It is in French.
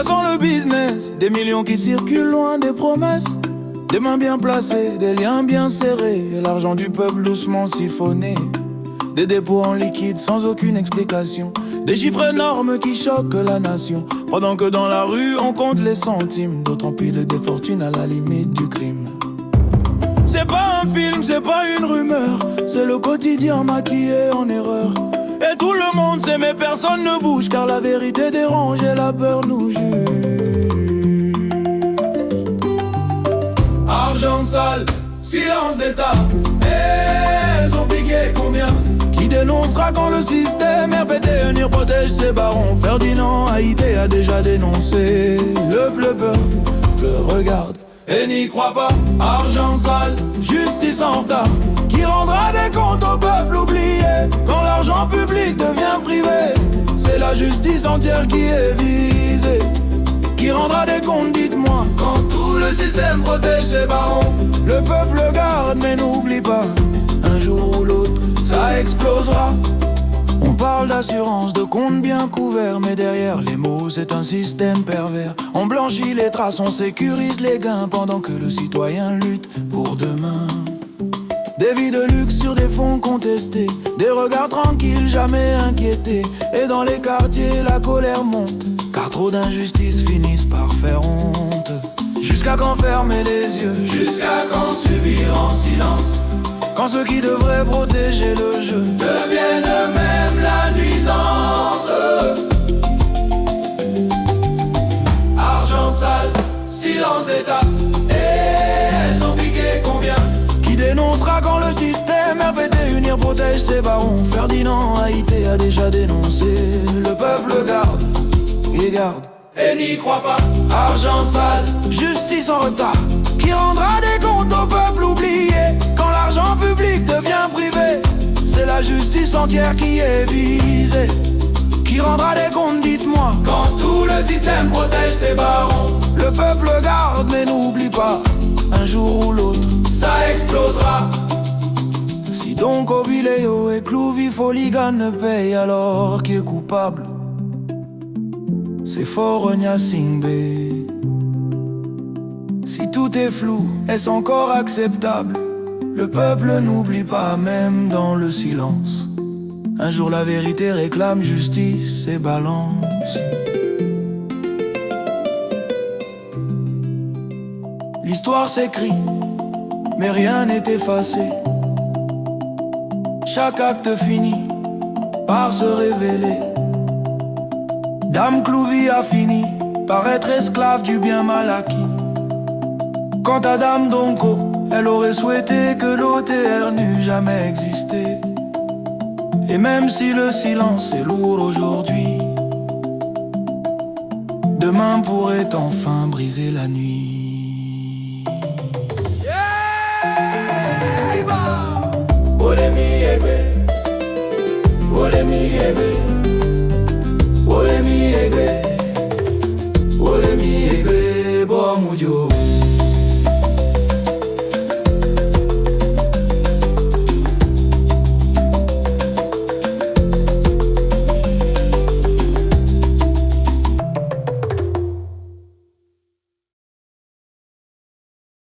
sent le business, des millions qui circulent loin des promesses. Des mains bien placées, des liens bien serrés, et l'argent du peuple doucement siphonné. Des dépôts en liquide sans aucune explication, des chiffres énormes qui choquent la nation. Pendant que dans la rue on compte les centimes, d'autres empilent des fortunes à la limite du crime. C'est pas un film, c'est pas une rumeur, c'est le quotidien maquillé en erreur. Et tout le monde sait mais personne ne bouge, car la vérité dérange et la peur nous juge. Argent sale, silence d'État, elles ont piqué combien? Qui dénoncera quand le système RPT protège ses barons? Ferdinand Haïté a déjà dénoncé. Le peuple le regarde et n'y croit pas. Argent sale, justice en retard, qui rendra des comptes au peuple oublié. Quand l'argent public devient privé, c'est la justice entière qui est visée. Qui rendra des comptes, dites-moi, quand tout le système protège ses barons? Le peuple garde mais n'oublie pas, un jour ou l'autre ça explosera. On parle d'assurance, de comptes bien couverts, mais derrière les mots c'est un système pervers. On blanchit les traces, on sécurise les gains, pendant que le citoyen lutte pour demain. Des vies de luxe sur des fonds contestés, des regards tranquilles, jamais inquiétés. Et dans les quartiers la colère monte, car trop d'injustices finissent par faire honte. Jusqu'à quand fermer les yeux? Jusqu'à quand subir en silence? Quand ceux qui devraient protéger le jeu deviennent eux-mêmes la nuisance. Argent sale, silence d'État, et elles ont piqué combien? Qui dénoncera quand le système RPT unir protège ses barons? Ferdinand Haïté a déjà dénoncé. Le peuple garde, il garde et n'y croit pas. Argent sale, justice en retard, qui rendra des comptes au peuple oublié. Quand l'argent public devient privé, c'est la justice entière qui est visée. Qui rendra des comptes, dites-moi, quand tout le système protège ses barons? Le peuple garde mais n'oublie pas, un jour ou l'autre ça explosera. Si donc Obiléo et Clouvi Foligan ne payent, alors qui est coupable? C'est Foronia Singbe. Si tout est flou, est-ce encore acceptable? Le peuple n'oublie pas, même dans le silence. Un jour la vérité réclame justice et balance. L'histoire s'écrit, mais rien n'est effacé. Chaque acte finit par se révéler. Dame Clouvi a fini par être esclave du bien mal acquis. Quant à Dame Donko, elle aurait souhaité que l'OTR n'eût jamais existé. Et même si le silence est lourd aujourd'hui, demain pourrait enfin briser la nuit. Olemi Egbe, Olemi Egbe, Olemi Egbe, Olemi Egbe, Boamudio.